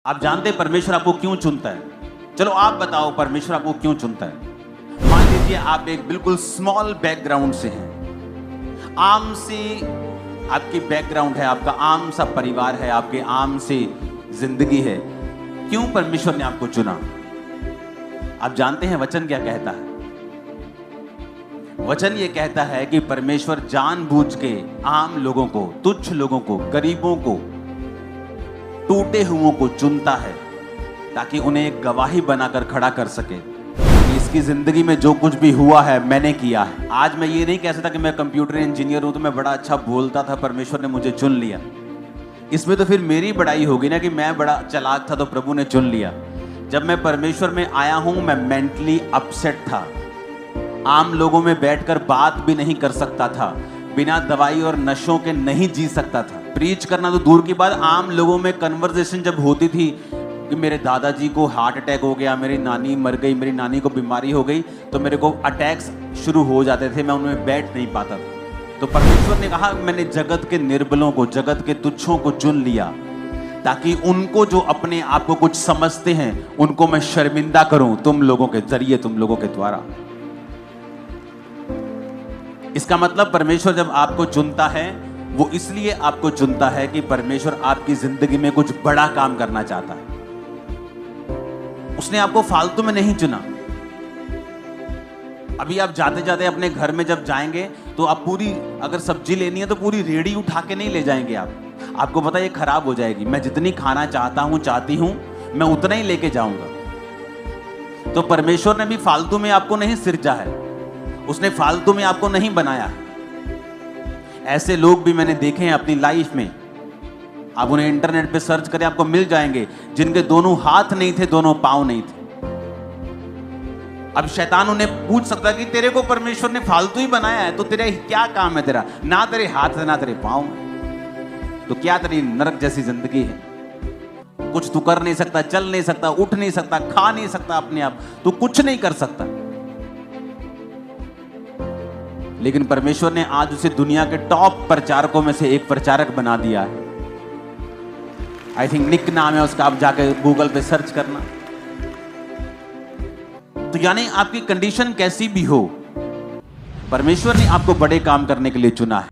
आप जानते हैं परमेश्वर आपको क्यों चुनता है? चलो आप बताओ परमेश्वर आपको क्यों चुनता है। मान लीजिए आप एक बिल्कुल स्मॉल बैकग्राउंड से हैं, आम से आपकी बैकग्राउंड है, आपका आम सा परिवार है, आपके आम से जिंदगी है। क्यों परमेश्वर ने आपको चुना? आप जानते हैं वचन क्या कहता है? वचन ये कहता है कि परमेश्वर जानबूझ के आम लोगों को, तुच्छ लोगों को, गरीबों को, टूटे हुओं को चुनता है ताकि उन्हें एक गवाही बनाकर खड़ा कर सके कि इसकी जिंदगी में जो कुछ भी हुआ है मैंने किया है। आज मैं ये नहीं कह सकता कि मैं कंप्यूटर इंजीनियर हूं तो मैं बड़ा अच्छा बोलता था, परमेश्वर ने मुझे चुन लिया। इसमें तो फिर मेरी बड़ाई होगी ना कि मैं बड़ा चालाक था तो प्रभु ने चुन लिया। जब मैं परमेश्वर में आया हूं मैं मेंटली अपसेट था, आम लोगों में बैठकर बात भी नहीं कर सकता था, बिना दवाई और नशों के नहीं जी सकता था। प्रीच करना तो दूर की बात, आम लोगों में कन्वर्सेशन जब होती थी कि मेरे दादाजी को हार्ट अटैक हो गया, मेरी नानी मर गई, मेरी नानी को बीमारी हो गई, तो मेरे को अटैक्स शुरू हो जाते थे, मैं उनमें बैठ नहीं पाता था। तो परमेश्वर ने कहा मैंने जगत के निर्बलों को, जगत के तुच्छों को चुन लिया ताकि उनको जो अपने आप को कुछ समझते हैं उनको मैं शर्मिंदा करूं तुम लोगों के जरिए, तुम लोगों के द्वारा। इसका मतलब परमेश्वर जब आपको चुनता है वो इसलिए आपको चुनता है कि परमेश्वर आपकी जिंदगी में कुछ बड़ा काम करना चाहता है। उसने आपको फालतू में नहीं चुना। अभी आप जाते जाते अपने घर में जब जाएंगे तो आप पूरी, अगर सब्जी लेनी है तो पूरी रेडी उठा के नहीं ले जाएंगे आपको पता है ये खराब हो जाएगी। मैं जितनी खाना चाहता हूं, चाहती हूं, मैं उतना ही लेके जाऊंगा। तो परमेश्वर ने भी फालतू में आपको नहीं सिरजा है, उसने फालतू में आपको नहीं बनाया है। ऐसे लोग भी मैंने देखे हैं अपनी लाइफ में, आप उन्हें इंटरनेट पे सर्च करें आपको मिल जाएंगे, जिनके दोनों हाथ नहीं थे, दोनों पांव नहीं थे। अब शैतान उन्हें पूछ सकता है कि तेरे को परमेश्वर ने फालतू ही बनाया है तो तेरा क्या काम है, तेरा ना तेरे हाथ है ना तेरे पांव है, तो क्या तेरी नरक जैसी जिंदगी है। कुछ तू कर नहीं सकता, चल नहीं सकता, उठ नहीं सकता, खा नहीं सकता अपने आप, तू कुछ नहीं कर सकता। लेकिन परमेश्वर ने आज उसे दुनिया के टॉप प्रचारकों में से एक प्रचारक बना दिया है। आई थिंक निक नाम है उसका, आप जाके गूगल पे सर्च करना। तो यानी आपकी कंडीशन कैसी भी हो, परमेश्वर ने आपको बड़े काम करने के लिए चुना है।